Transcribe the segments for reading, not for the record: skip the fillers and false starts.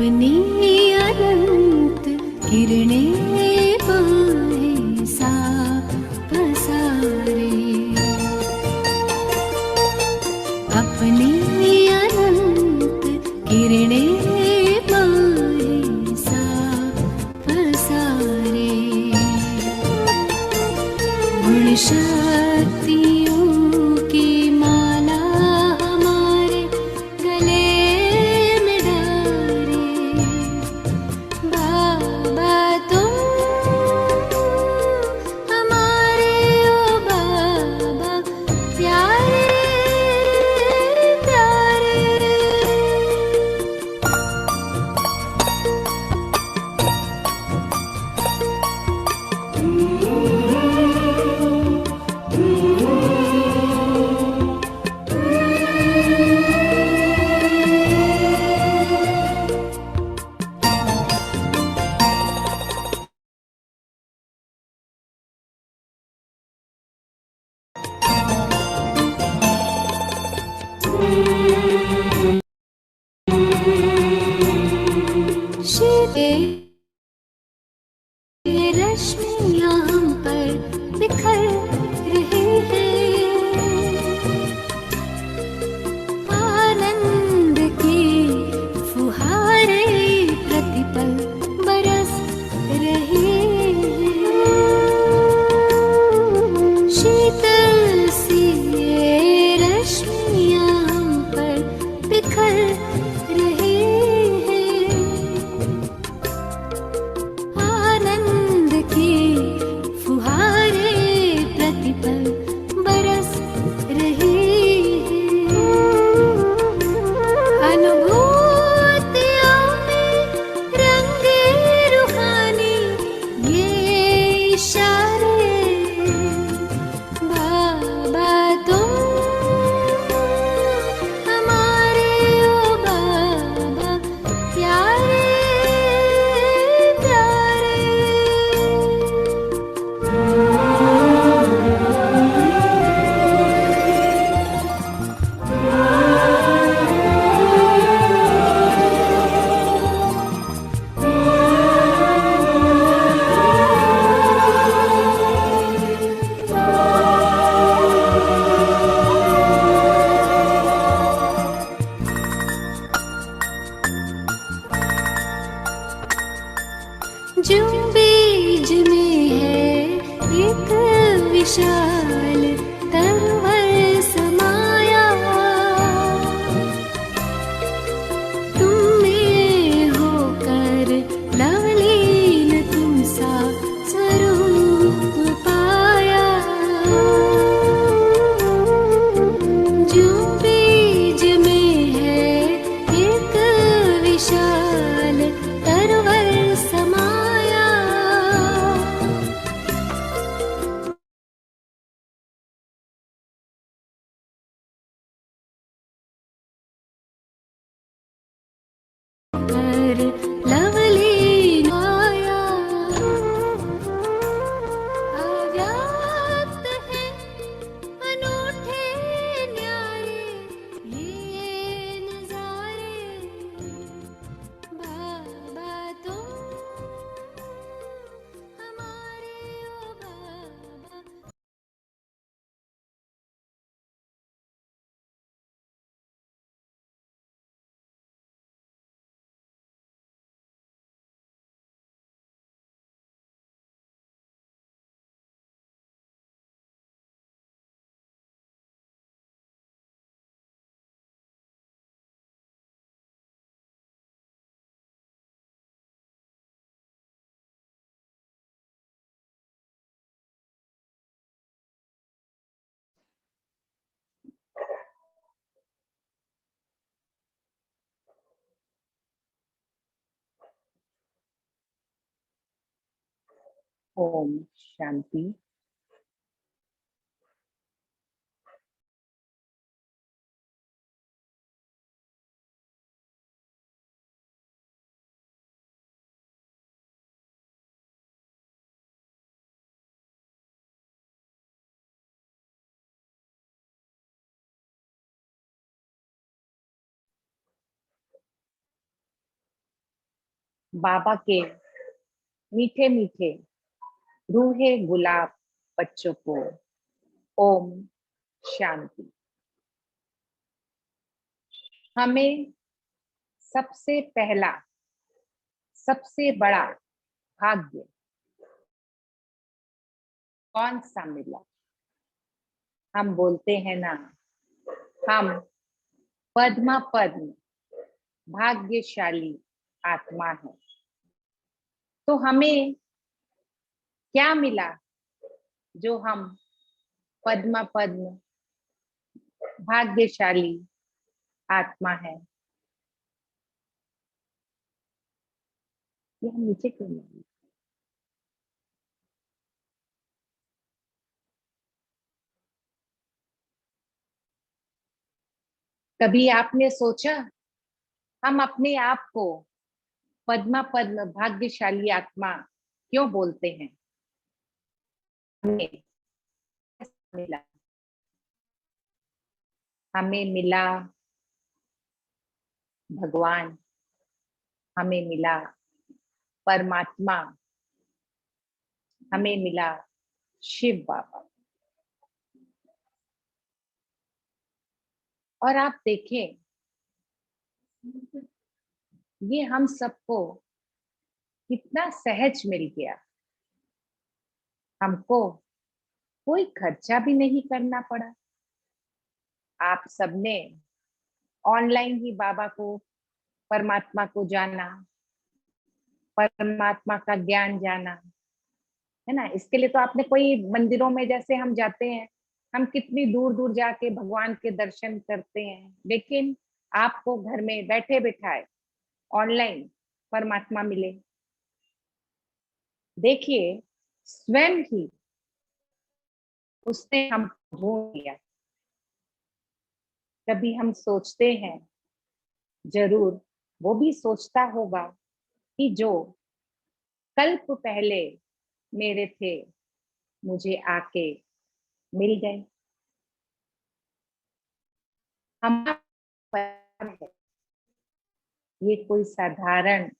अपनी अनंत किरणें पाए सा पसारे, अपनी अनंत किरणें पाए सा पसारे। गुण शक्तियों की माला हमारे गले में डारे, बाबा तुम हमारे ओ बाबा प्यारे प्यारे। रश्मियाँ हम पर बिखर रही हैं, आनंद की फुहारें प्रतिपल बरस रही हैं। शीतल सी ये रश्मियाँ हम पर बिखर रही हैं, आनंद की फुहारें प्रतिपल बरस रही हैं। अनुभूतियों में रंगे रूहानी ये इशारे, बाबा तुम हमारे ओ बाबा प्यारे प्यारे। जो बीज में है एक विशाल तरवर समाया, तुम में होकर लवलीन तुम सा स्वरूप पाया। जो बीज में है एक विशाल तरवर समाया, कर लवलीन आया। अव्याप्त है अनूठे न्यारे ये नजारे, बाबा तुम हमारे ओ बाबा। ओम शांति। बाबा के मीठे मीठे रूहे गुलाब बच्चों को ओम शांति। हमें सबसे पहला सबसे बड़ा भाग्य कौन सा मिला? हम बोलते हैं ना, हम पद्मा पद्म भाग्यशाली आत्मा है। तो हमें क्या मिला जो हम पद्मा पद्म भाग्यशाली आत्मा है? ये हम नीचे क्यों नहीं? कभी आपने सोचा हम अपने आप को पद्मा पद्म भाग्यशाली आत्मा क्यों बोलते हैं? हमें मिला, हमें मिला भगवान, हमें मिला परमात्मा, हमें मिला शिव बाबा। और आप देखें, ये हम सबको कितना सहज मिल गया। हमको कोई खर्चा भी नहीं करना पड़ा। आप सबने ऑनलाइन ही बाबा को, परमात्मा को जाना, परमात्मा का ज्ञान जाना, है ना। इसके लिए तो आपने कोई मंदिरों में जैसे हम जाते हैं, हम कितनी दूर दूर जाके भगवान के दर्शन करते हैं, लेकिन आपको घर में बैठे बिठाए ऑनलाइन परमात्मा मिले। देखिए, स्वयं ही उसने हमको ढूंढ लिया। कभी हम सोचते हैं, जरूर वो भी सोचता होगा कि जो कल्प पहले मेरे थे मुझे आके मिल गए। हमारा परिवार है, ये कोई साधारण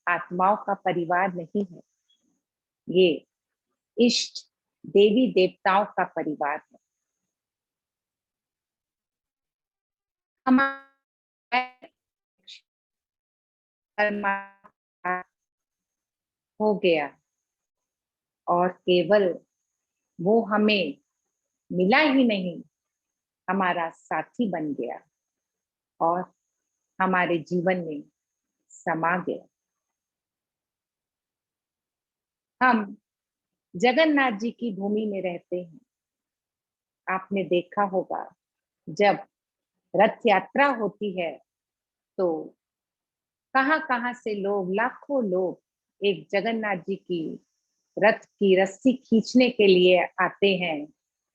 आत्माओं का परिवार नहीं है, ये इष्ट देवी देवताओं का परिवार है। हमारा परमात्मा हो गया और केवल वो हमें मिला ही नहीं, हमारा साथी बन गया और हमारे जीवन में समा गया। हम जगन्नाथ जी की भूमि में रहते हैं। आपने देखा होगा, जब रथ यात्रा होती है तो कहां कहां से लोग, लाखों लोग एक जगन्नाथ जी की रथ की रस्सी खींचने के लिए आते हैं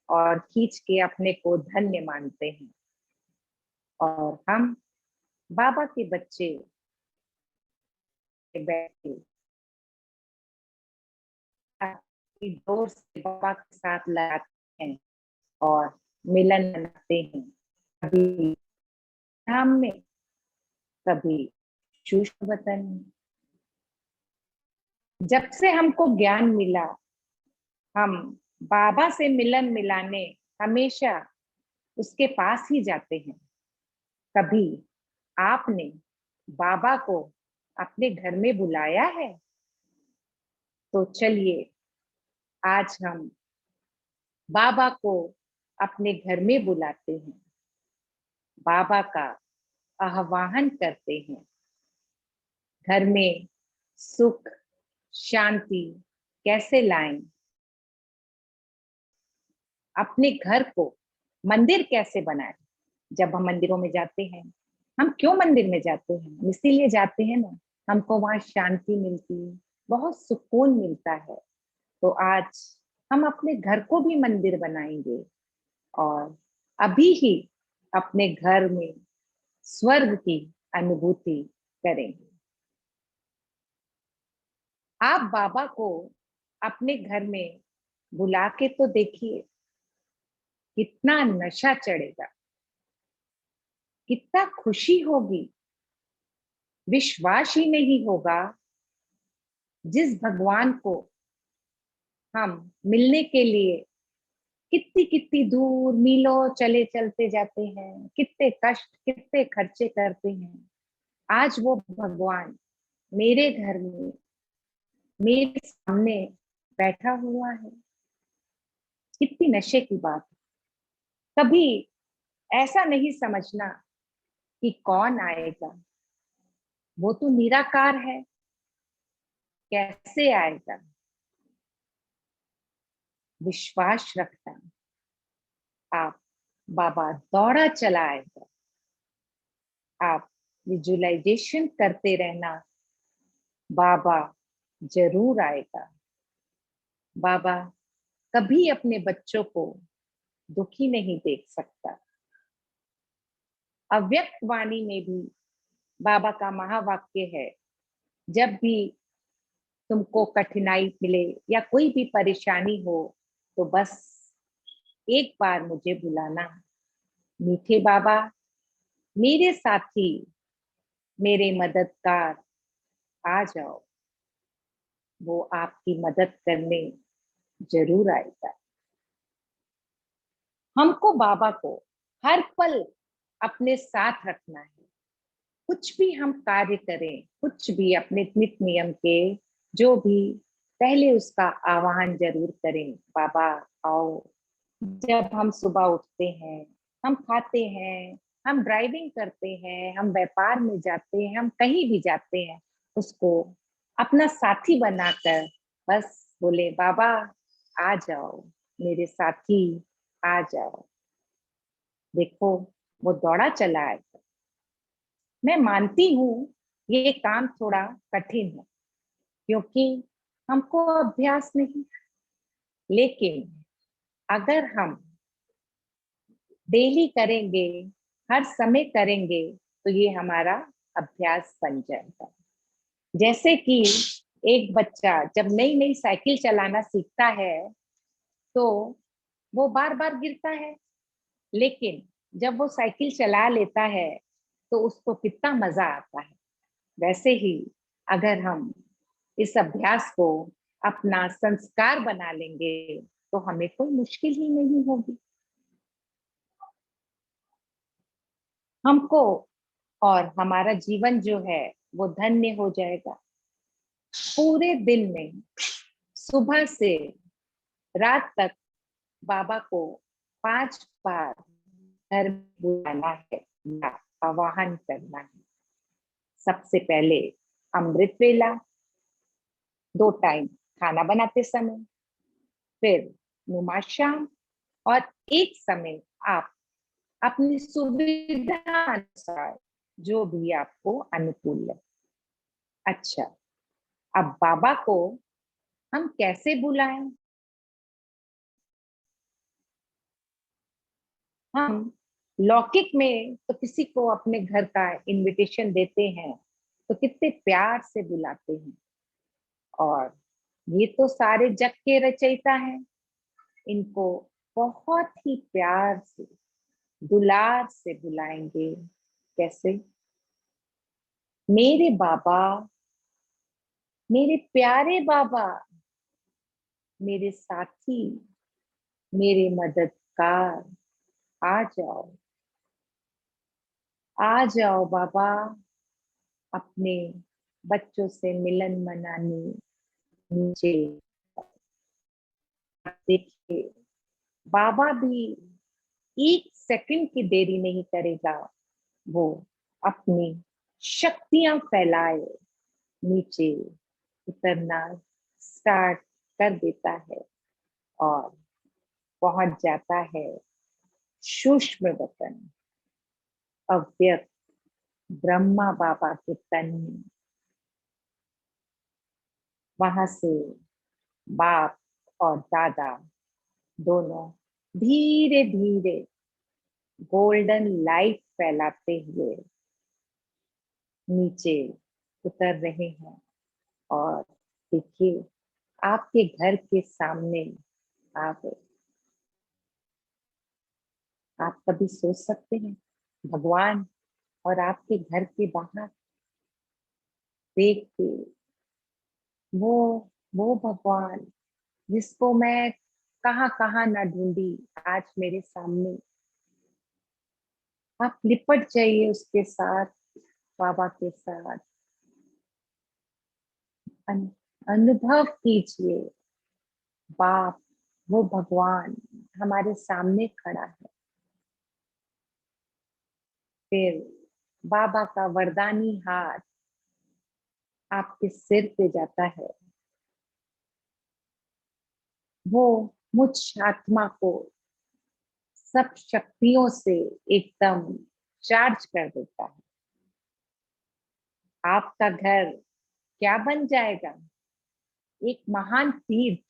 और खींच के अपने को धन्य मानते हैं। और हम बाबा के बच्चे बैठे जोर से बाबा के साथ लगाते हैं और मिलन मनाते हैं। कभी शाम में, कभी शुष्क वतन में। जब से हमको ज्ञान मिला, हम बाबा से मिलन मिलाने हमेशा उसके पास ही जाते हैं। कभी आपने बाबा को अपने घर में बुलाया है? तो चलिए, आज हम बाबा को अपने घर में बुलाते हैं, बाबा का आह्वान करते हैं। घर में सुख शांति कैसे लाएं, अपने घर को मंदिर कैसे बनाएं। जब हम मंदिरों में जाते हैं, हम क्यों मंदिर में जाते हैं? इसीलिए जाते हैं ना, हमको वहां शांति मिलती है, बहुत सुकून मिलता है। तो आज हम अपने घर को भी मंदिर बनाएंगे और अभी ही अपने घर में स्वर्ग की अनुभूति करेंगे। आप बाबा को अपने घर में बुला के तो देखिए, कितना नशा चढ़ेगा, कितना खुशी होगी। विश्वास ही नहीं होगा जिस भगवान को हम मिलने के लिए कितनी कितनी दूर मीलों चले चलते जाते हैं, कितने कष्ट कितने खर्चे करते हैं, आज वो भगवान मेरे घर में मेरे सामने बैठा हुआ है। कितनी नशे की बात है। कभी ऐसा नहीं समझना कि कौन आएगा, वो तो निराकार है, कैसे आएगा। विश्वास रखना, आप बाबा दौड़ा चला आएगा। आप विजुअलाइजेशन करते रहना, बाबा जरूर आएगा। बाबा कभी अपने बच्चों को दुखी नहीं देख सकता। अव्यक्त वाणी में भी बाबा का महावाक्य है, जब भी तुमको कठिनाई मिले या कोई भी परेशानी हो तो बस एक बार मुझे बुलाना। मीठे बाबा, मेरे साथी, मेरे मददगार, आ जाओ। वो आपकी मदद करने जरूर आएगा। हमको बाबा को हर पल अपने साथ रखना है। कुछ भी हम कार्य करें, कुछ भी अपने नित्य नियम के जो भी, पहले उसका आह्वान जरूर करें, बाबा आओ। जब हम सुबह उठते हैं, हम खाते हैं, हम ड्राइविंग करते हैं, हम व्यापार में जाते हैं, हम कहीं भी जाते हैं, उसको अपना साथी बनाकर बस बोले, बाबा आ जाओ, मेरे साथी आ जाओ। देखो, वो दौड़ा चला है। मैं मानती हूँ ये काम थोड़ा कठिन है, क्योंकि हमको अभ्यास नहीं। लेकिन अगर हम डेली करेंगे, हर समय करेंगे, तो ये हमारा अभ्यास बन जाएगा। जैसे कि एक बच्चा जब नई नई साइकिल चलाना सीखता है तो वो बार बार गिरता है, लेकिन जब वो साइकिल चला लेता है तो उसको कितना मजा आता है। वैसे ही अगर हम इस अभ्यास को अपना संस्कार बना लेंगे तो हमें कोई मुश्किल ही नहीं होगी। हमको और हमारा जीवन जो है वो धन्य हो जाएगा। पूरे दिन में सुबह से रात तक बाबा को 5 बार घर में बुलाना है या आवाहन करना है। सबसे पहले अमृत वेला, 2 टाइम खाना बनाते समय, फिर नुमा शाम, और एक समय आप अपनी सुविधा अनुसार जो भी आपको अनुकूल है। अच्छा, अब बाबा को हम कैसे बुलाएं? हम लौकिक में तो किसी को अपने घर का इनविटेशन देते हैं तो कितने प्यार से बुलाते हैं, और ये तो सारे जग के रचयिता हैं, इनको बहुत ही प्यार से दुलार से बुलाएंगे। कैसे? मेरे बाबा, मेरे प्यारे बाबा, मेरे साथी, मेरे मददगार, आ जाओ, आ जाओ बाबा, अपने बच्चों से मिलन मनाने नीचे। देखिए, बाबा भी 1 सेकंड की देरी नहीं करेगा, वो अपनी शक्तियां फैलाए नीचे उतरना स्टार्ट कर देता है और पहुंच जाता है सूक्ष्म वतन, अव्यक्त ब्रह्मा बाबा के तन में। वहां से बाप और दादा दोनों धीरे धीरे गोल्डन लाइट फैलाते हुए नीचे उतर रहे हैं। और देखिए, आपके घर के सामने आ गए। आप कभी सोच सकते हैं भगवान और आपके घर के बाहर देख के वो वो भगवान जिसको मैं कहाँ कहाँ ना ढूंढी, आज मेरे सामने। आप लिपट जाइए उसके साथ, बाबा के साथ। अन, अनुभव कीजिए, बाप, वो भगवान हमारे सामने खड़ा है। फिर बाबा का वरदानी हाथ आपके सिर पे जाता है। वो मुझ आत्मा को सब शक्तियों से एकदम चार्ज कर देता है। आपका घर क्या बन जाएगा? एक महान तीर्थ,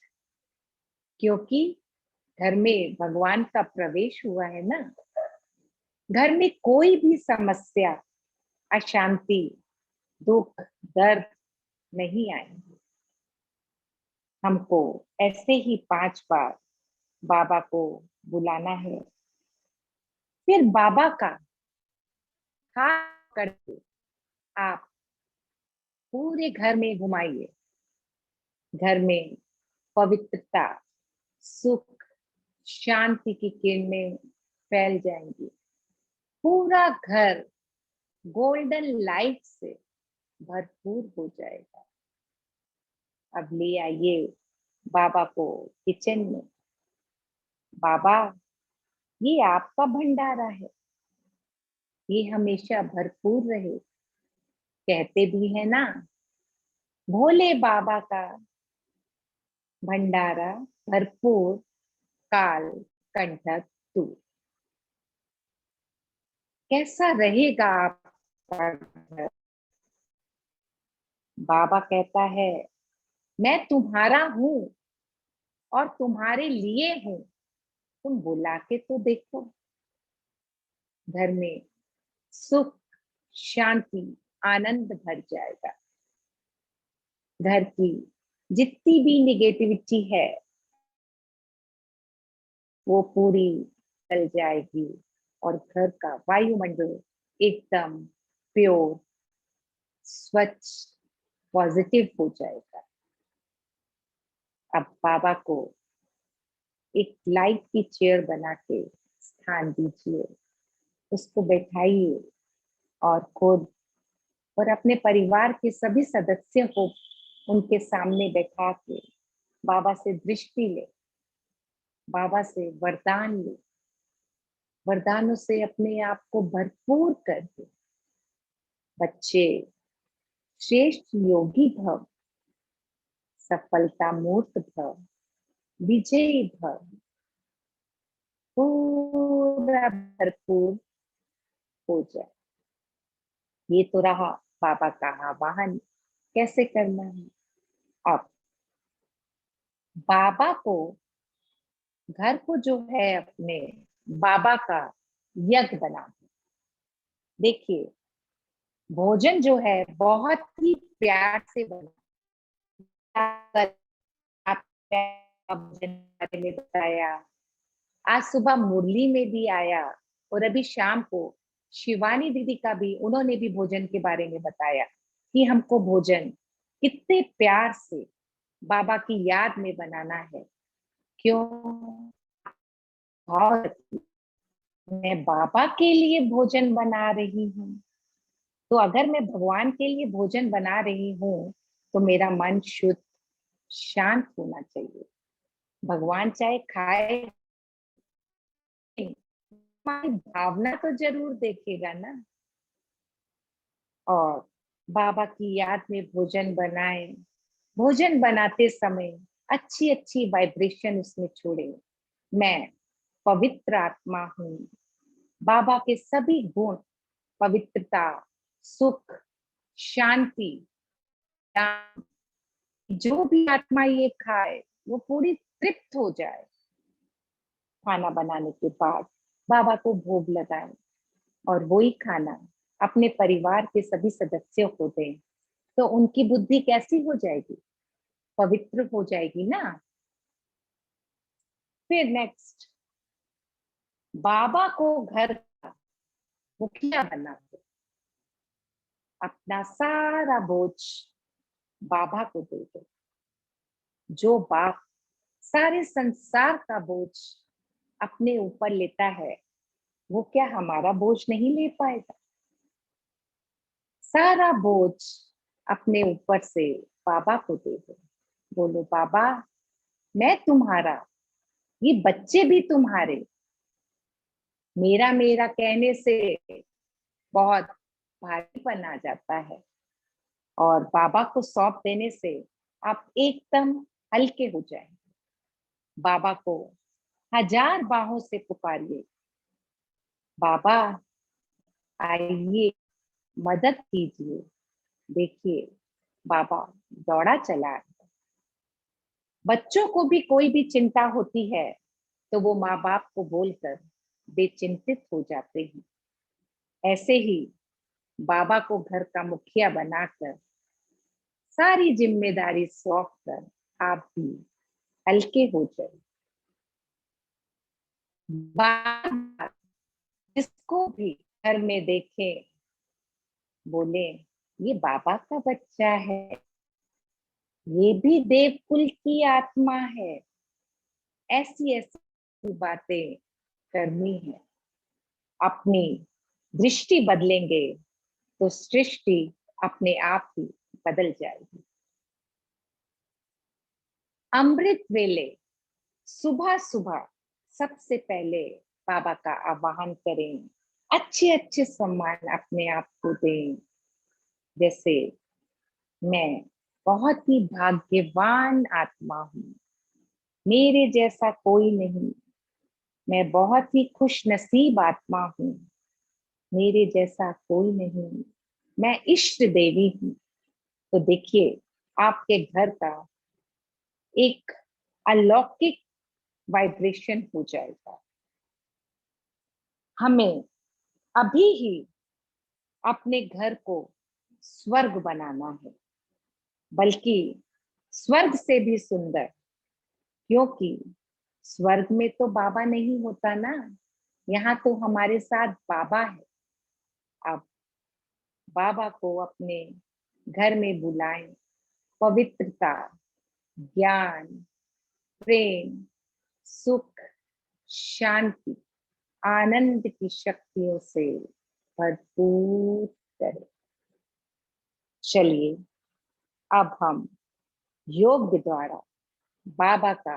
क्योंकि घर में भगवान का प्रवेश हुआ है ना। घर में कोई भी समस्या, अशांति, दुख, दर्द नहीं आएंगे। हमको ऐसे ही 5 बार बाबा को बुलाना है। फिर बाबा का हाथ करके आप पूरे घर में घुमाइए। घर में पवित्रता, सुख, शांति की किरणें फैल जाएंगी। पूरा घर गोल्डन लाइट से भरपूर हो जाएगा। अब ले आइए बाबा को किचन में। बाबा, ये आपका भंडारा है, ये हमेशा भरपूर रहे। कहते भी है ना, भोले बाबा का भंडारा भरपूर, काल कंठक तू। कैसा रहेगा आपका घर? बाबा कहता है, मैं तुम्हारा हूं और तुम्हारे लिए हूं। तुम बुला के तो देखो। घर में सुख, शांति, आनंद भर जाएगा। घर की जितनी भी निगेटिविटी है वो पूरी चल जाएगी और घर का वायुमंडल एकदम प्योर, स्वच्छ, पॉजिटिव हो जाएगा। अब बाबा को एक लाइट की चेयर बना के स्थान दीजिए, उसको बैठाइए और खुद और अपने परिवार के सभी सदस्य को उनके सामने बैठा के बाबा से दृष्टि ले, बाबा से वरदान ले। वरदानों से अपने आप को भरपूर कर दे। बच्चे श्रेष्ठ योगी भव, सफलता मूर्त भव, विजयी भव। पूरा भरपूर हो जाए। ये तो रहा बाबा का आवाहन कैसे करना है। अब बाबा को, घर को जो है अपने बाबा का यज्ञ बना दो। देखिए, भोजन जो है बहुत ही प्यार से बना। आपका भोजन के बारे में बताया, आज सुबह मुरली में भी आया और अभी शाम को शिवानी दीदी का भी, उन्होंने भी भोजन के बारे में बताया कि हमको भोजन कितने प्यार से बाबा की याद में बनाना है। क्यों? और मैं बाबा के लिए भोजन बना रही हूँ, तो अगर मैं भगवान के लिए भोजन बना रही हूँ तो मेरा मन शुद्ध, शांत होना चाहिए। भगवान चाहे खाए, हमारी भावना तो जरूर देखेगा ना। और बाबा की याद में भोजन बनाए। भोजन बनाते समय अच्छी अच्छी वाइब्रेशन उसमें छोड़े। मैं पवित्र आत्मा हूँ। बाबा के सभी गुण, पवित्रता, सुख, शांति, ज्ञान, जो भी आत्मा ये खाए वो पूरी तृप्त हो जाए। खाना बनाने के बाद बाबा को भोग लगाएं और वही खाना अपने परिवार के सभी सदस्यों को दें। तो उनकी बुद्धि कैसी हो जाएगी? पवित्र हो जाएगी ना। फिर नेक्स्ट, बाबा को घर का मुखिया बना दो। अपना सारा बोझ बाबा को दे दो। जो बाप सारे संसार का बोझ अपने ऊपर लेता है, वो क्या हमारा बोझ नहीं ले पाएगा? सारा बोझ अपने ऊपर से बाबा को दे दो। बोलो बाबा, मैं तुम्हारा, ये बच्चे भी तुम्हारे। मेरा मेरा कहने से बहुत भारीपन आ जाता है, और बाबा को सौंप देने से आप एकदम हल्के हो जाएंगे। बाबा को हजार बाहों से पुकारिए, बाबा आइए, मदद कीजिए। देखिए, बाबा दौड़ा चला है। बच्चों को भी कोई भी चिंता होती है तो वो माँ बाप को बोलकर बेचिंतित हो जाते हैं। ऐसे ही बाबा को घर का मुखिया बनाकर सारी जिम्मेदारी सौंप कर आप भी हल्के हो जाए। बार बार जिसको भी घर में देखे, बोले ये बाबा का बच्चा है, ये भी देवकुल की आत्मा है। ऐसी ऐसी बातें करनी है। अपनी दृष्टि बदलेंगे तो सृष्टि अपने आप ही बदल जाएगी। अमृत वेले सुबह सुबह सबसे पहले बाबा का आवाहन करें। अच्छे अच्छे सम्मान अपने आप को दें। जैसे मैं बहुत ही भाग्यवान आत्मा हूँ, मेरे जैसा कोई नहीं। मैं बहुत ही खुश नसीब आत्मा हूँ, मेरे जैसा कोई नहीं। मैं इष्ट देवी हूँ। तो देखिए, आपके घर का एक अलौकिक वाइब्रेशन हो जाएगा। हमें अभी ही अपने घर को स्वर्ग बनाना है, बल्कि स्वर्ग से भी सुंदर, क्योंकि स्वर्ग में तो बाबा नहीं होता ना, यहाँ तो हमारे साथ बाबा है। अब बाबा को अपने घर में बुलाएं। पवित्रता, ज्ञान, प्रेम, सुख, शांति, आनंद की शक्तियों से भरपूर करें। चलिए, अब हम योग द्वारा बाबा का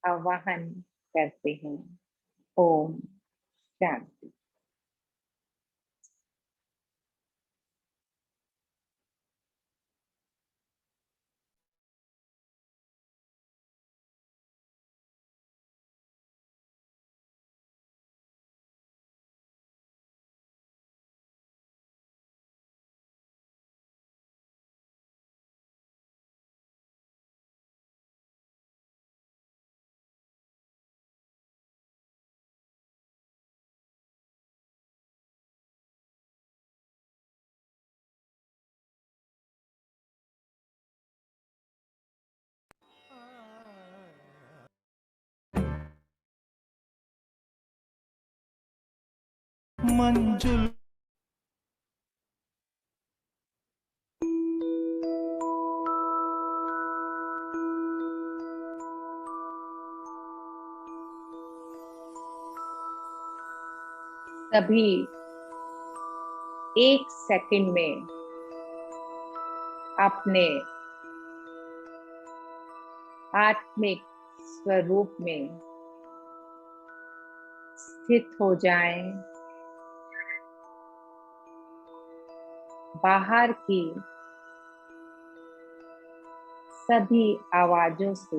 आवाहन करते हैं। ओम शांति। मंजुल सभी एक सेकंड में अपने आत्मिक स्वरूप में स्थित हो जाएं। बाहर की सभी आवाजों से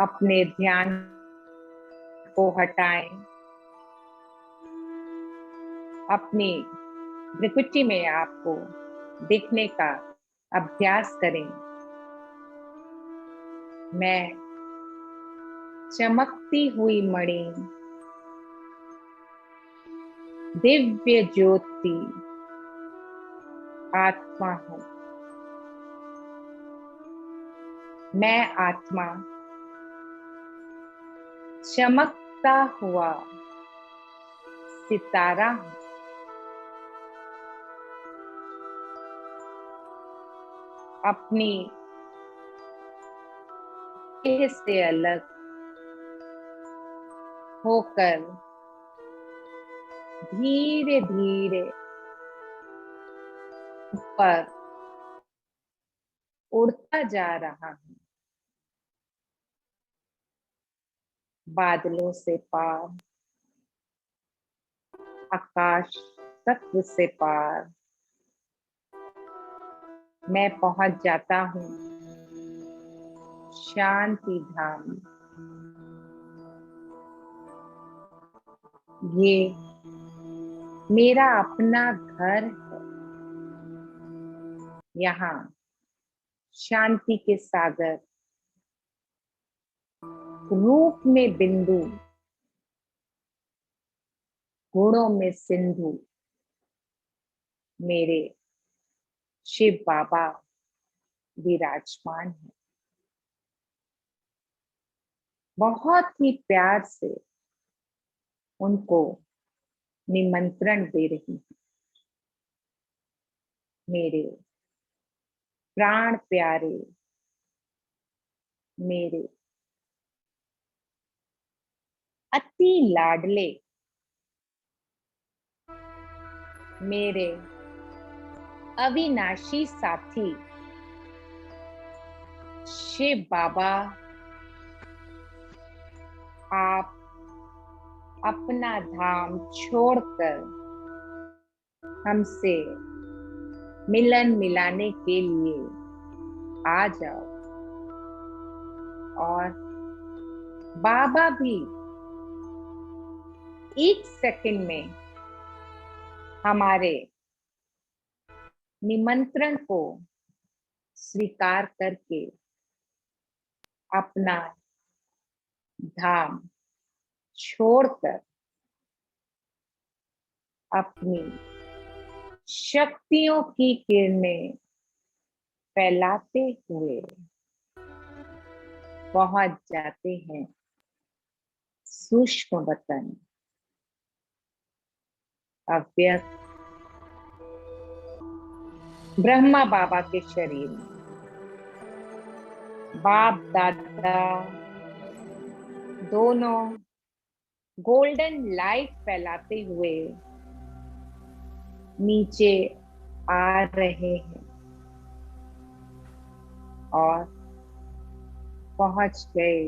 अपने ध्यान को हटाएं। अपनी प्रकृति में आपको देखने का अभ्यास करें। मैं चमकती हुई मणि, दिव्य ज्योति आत्मा हूं। मैं आत्मा चमकता हुआ सितारा हूं। अपनी देह से अलग होकर धीरे धीरे ऊपर उड़ता जा रहा हूं, बादलों से पार, आकाश तत्व से पार मैं पहुंच जाता हूं शांति धाम। ये मेरा अपना घर है। यहाँ शांति के सागर रूप में बिंदु, गुणों में सिंधु मेरे शिव बाबा विराजमान है। बहुत ही प्यार से उनको निमंत्रण दे रही हूँ। मेरे प्राण प्यारे, मेरे अति लाडले, मेरे अविनाशी साथी शिव बाबा, आप अपना धाम छोड़कर हमसे मिलन मिलाने के लिए आ जाओ। और बाबा भी एक सेकंड में हमारे निमंत्रण को स्वीकार करके अपना धाम छोड़कर अपनी शक्तियों की किरणें फैलाते हुए पहुंच जाते हैं सूक्ष्म वतन अव्यक्त ब्रह्मा बाबा के शरीर में। बाप दादा दोनों गोल्डन लाइट फैलाते हुए नीचे आ रहे हैं और पहुंच गए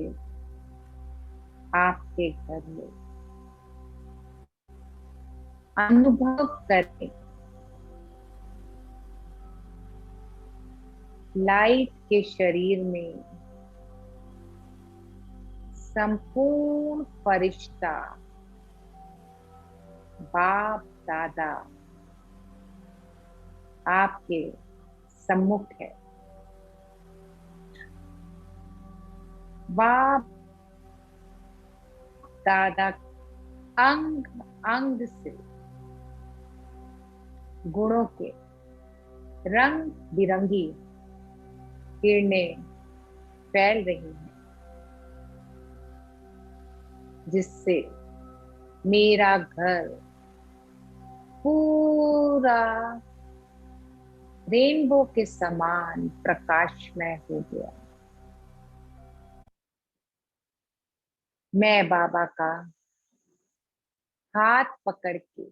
आपके घर में। अनुभव करें लाइट के शरीर में संपूर्ण फरिश्ता बाप दादा आपके सम्मुख है। बाप दादा अंग अंग से गुणों के रंग बिरंगी किरणें फैल रही हैं, जिससे मेरा घर पूरा रेनबो के समान प्रकाशमय हो गया। मैं बाबा का हाथ पकड़ के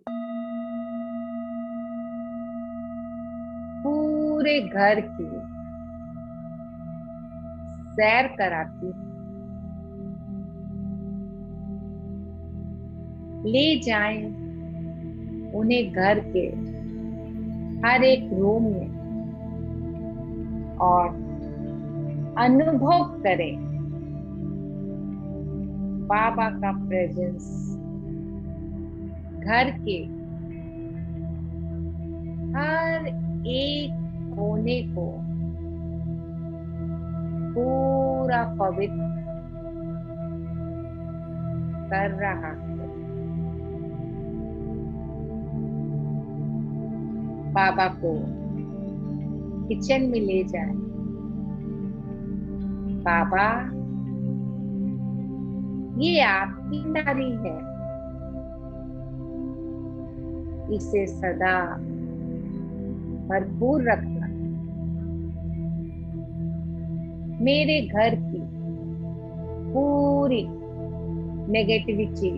पूरे घर की सैर कराती हूँ। ले जाएं उन्हें घर के हर एक रूम में और अनुभव करें बाबा का प्रेजेंस घर के हर एक कोने को पूरा पवित्र कर रहा है। बाबा को किचन में ले जाए। बाबा, ये आपकी नारी है, इसे सदा भरपूर रखना। मेरे घर की पूरी नेगेटिविटी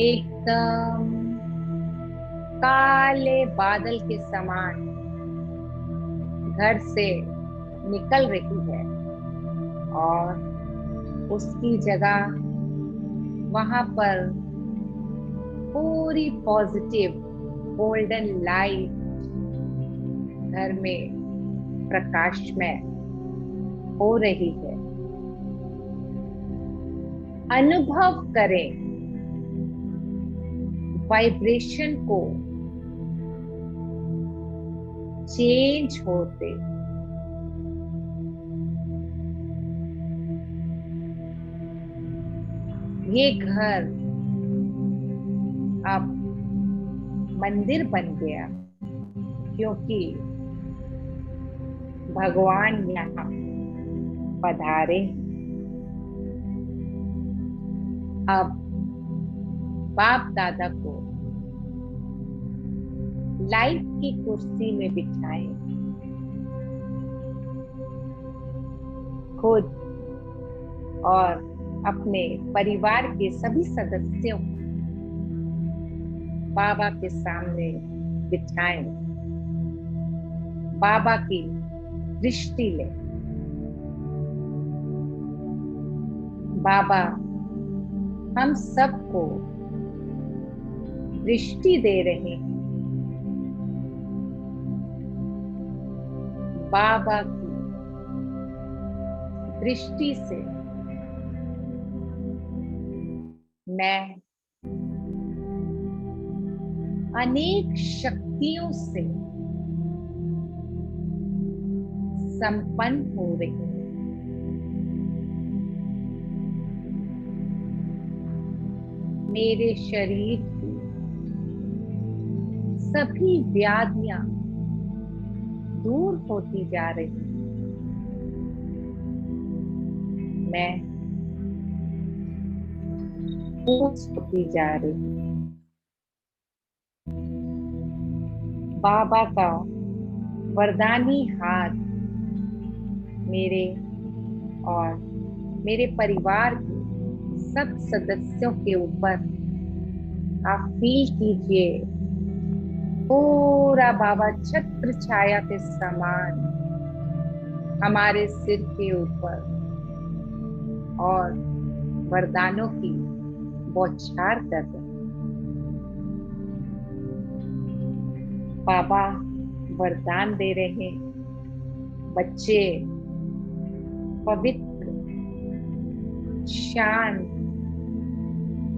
एकदम काले बादल के समान घर से निकल रही है और उसकी जगह वहां पर पूरी पॉजिटिव गोल्डन लाइट घर में प्रकाशमय हो रही है। अनुभव करें वाइब्रेशन को चेंज होते। ये घर अब मंदिर बन गया क्योंकि भगवान यहाँ पधारे। अब बाप दादा को लाइफ की कुर्सी में बिठाएं। खुद और अपने परिवार के सभी सदस्यों को बाबा के सामने बिठाएं। बाबा की दृष्टि लें। बाबा हम सबको दृष्टि दे रहे हैं। बाबा की दृष्टि से मैं अनेक शक्तियों से संपन्न हो रही हूं। मेरे शरीर की सभी व्याधियां दूर होती जा रही हैं। मैं स्वस्थ होती जा रही हूं। बाबा का वरदानी हाथ मेरे और मेरे परिवार के सब सदस्यों के ऊपर आप फील कीजिए। पूरा बाबा छत्र छाया के समान हमारे सिर के ऊपर और वरदानों की बौछार कर रहे। बाबा वरदान दे रहे हैं। बच्चे पवित्र, शांत,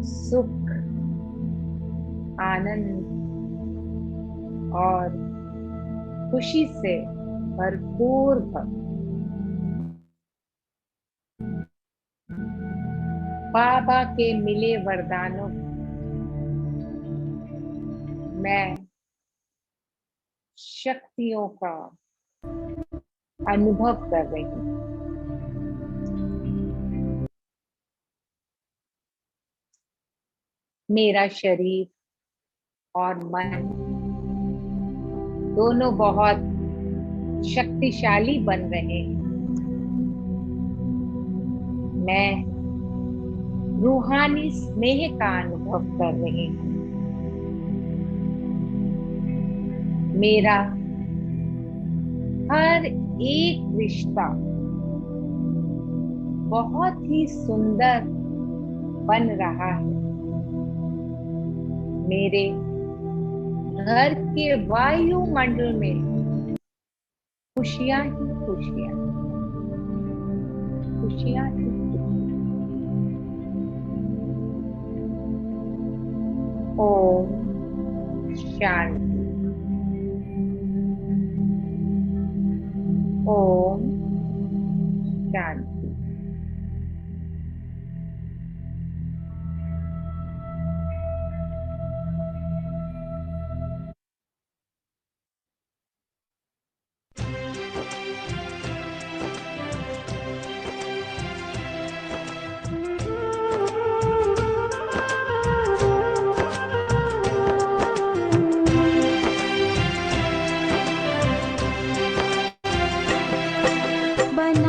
सुख, आनंद और खुशी से भरपूर भव। बाबा के मिले वरदानों मैं शक्तियों का अनुभव कर रही हूं। मेरा शरीर और मन दोनों बहुत शक्तिशाली बन रहे हैं। मैं रूहानी स्नेह का अनुभव कर रही हूं। मेरा हर एक रिश्ता बहुत ही सुंदर बन रहा है। मेरे घर के वायुमंडल में खुशियां ही खुशियां, खुशियां ही खुशियां। ओम शांति। ओम शांति। बना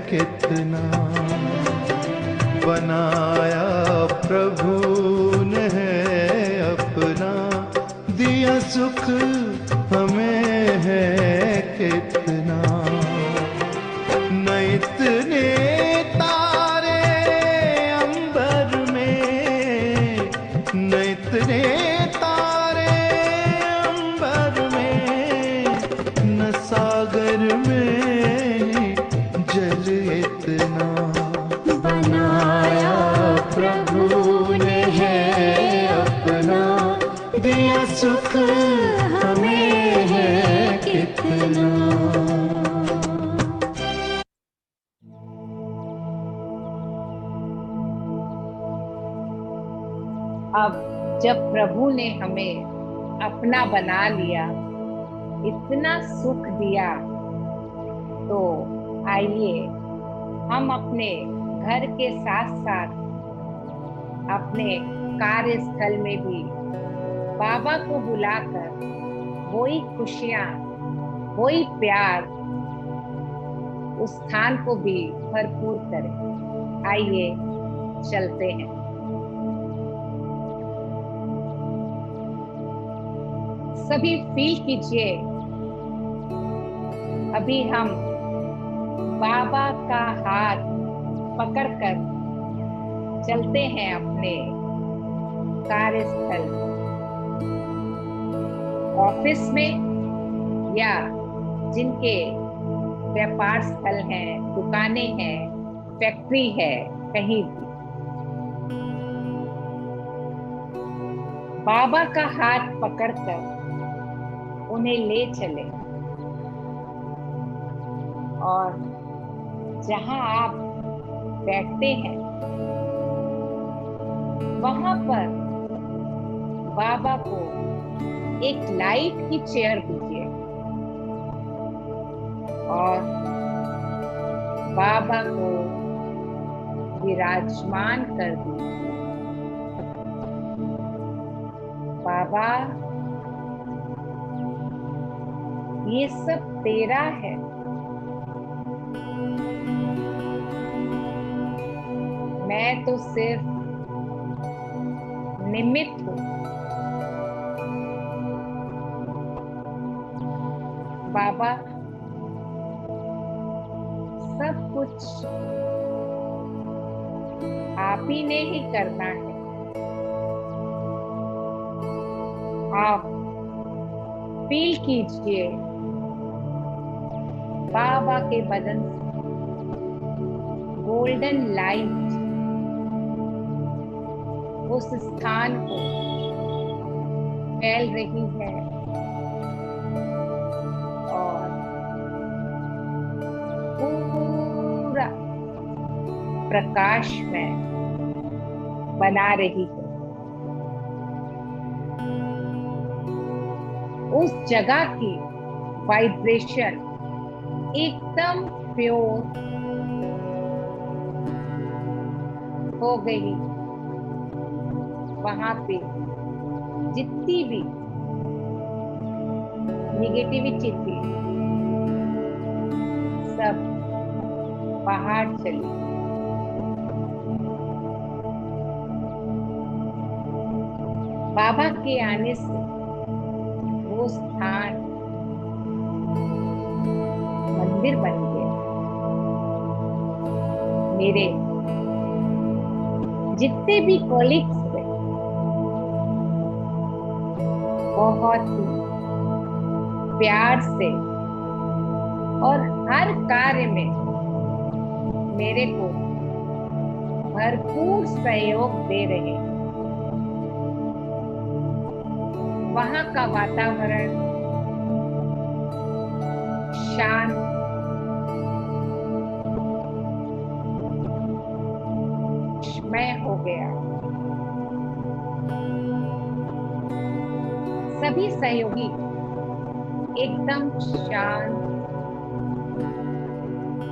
कितना, बनाया प्रभु ने है अपना, दिया सुख हमें है कितना। न इतने तारे अंबर में, न इतने तारे अंबर में, न सागर में जल इतना, बनाया प्रभु ने है अपना, दिया सुख हमें है कितना। अब जब प्रभु ने हमें अपना बना लिया, इतना सुख दिया, तो आइए हम अपने घर के साथ साथ अपने कार्यस्थल में भी बाबा को बुलाकर वही खुशियां, वही प्यार उस स्थान को भी भरपूर करें। आइए चलते हैं। सभी फील कीजिए, अभी हम बाबा का हाथ पकड़कर चलते हैं अपने कार्यस्थल, ऑफिस में या जिनके व्यापार स्थल हैं, दुकानें हैं, फैक्ट्री है, कहीं भी बाबा का हाथ पकड़कर उन्हें ले चले और जहां आप बैठते हैं वहां पर बाबा को एक लाइट की चेयर दीजिए और बाबा को विराजमान कर दीजिए। बाबा, ये सब तेरा है, मैं तो सिर्फ निमित्त हूँ। बाबा, सब कुछ आप ही ने ही करना है। आप फील कीजिए बाबा के बदन से गोल्डन लाइट उस स्थान को फैल रही है और पूरा प्रकाश में बना रही है। उस जगह की वाइब्रेशन एकदम प्योर हो गई। वहां पे जितनी भी निगेटिविटी थी सब बाहर चली। बाबा के आने से वो स्थान मंदिर बन गया। मेरे जितने भी कॉलीग्स थे बहुत ही प्यार से और हर कार्य में मेरे को भरपूर सहयोग दे रहे हैं। वहां का वातावरण शांत, मैं हो गया। सभी सहयोगी एकदम शांत,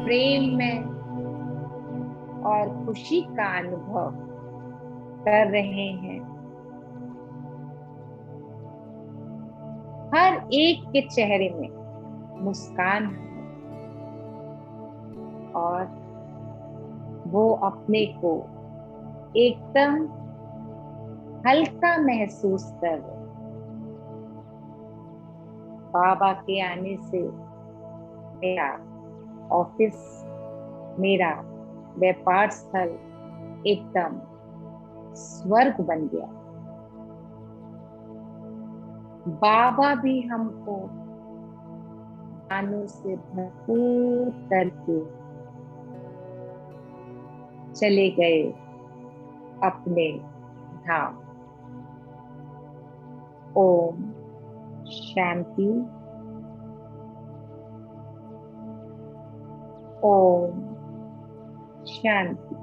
प्रेम में और खुशी का अनुभव कर रहे हैं। हर एक के चेहरे में मुस्कान है और वो अपने को एकदम हल्का महसूस कर रहे। बाबा के आने से मेरा ऑफिस, मेरा व्यापार स्थल एकदम स्वर्ग बन गया। बाबा भी हमको दानों से भरपूर करके चले गए अपने धाम। ओम शांति। ओम शांति।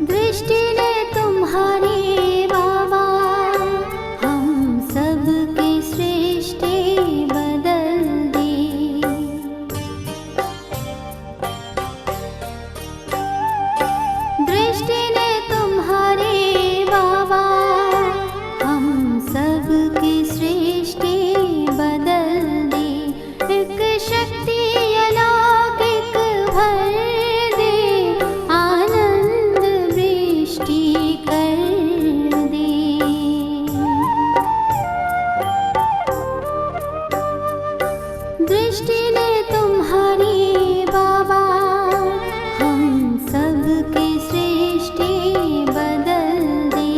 दृष्टि ने तुम्हारी बाबा हम सबकी सृष्टि बदल दी। दृष्टि ने तुम्हारी बाबा हम सबकी सृष्टि बदल दी। एक शक्ति अलौकिक भर दे, आनंद वृष्टि कर दे। दृष्टि ने तुम्हारी बाबा हम सबकी सृष्टि बदल दी।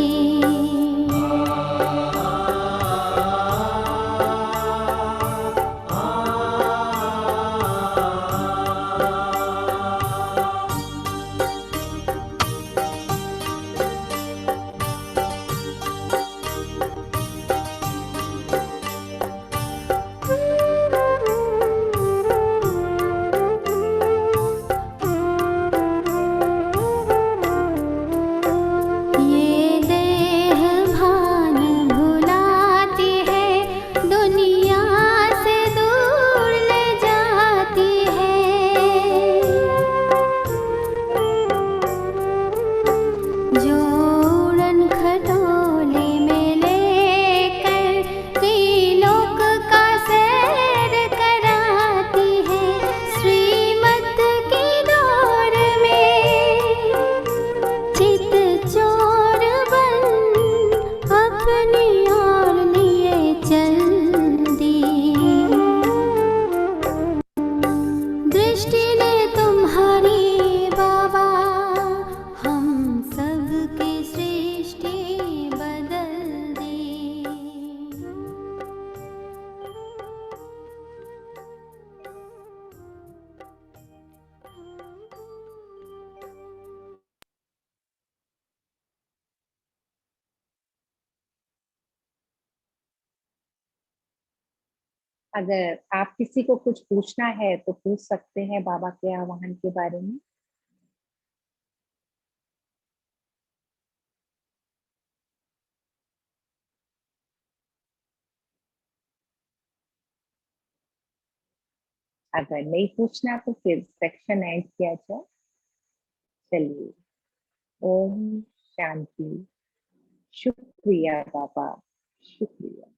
ये देह भान भुलाती है, दुनिया से दूर ले जाती है। जो उड़न खटोले में लेकर त्रिलोक का सैर कराती है। श्रीमत की दौड़ में चित चोर बन अपनी ओर लिए चल दी। दृष्टि ने तुम्हारी बाबा हम सबकी सृष्टि बदल दी। अगर आप किसी को कुछ पूछना है तो पूछ सकते हैं बाबा के आह्वान के बारे में। अगर नहीं पूछना तो फिर सेक्शन एंड किया जाए। चलिए। ओम शांति। शुक्रिया बाबा, शुक्रिया।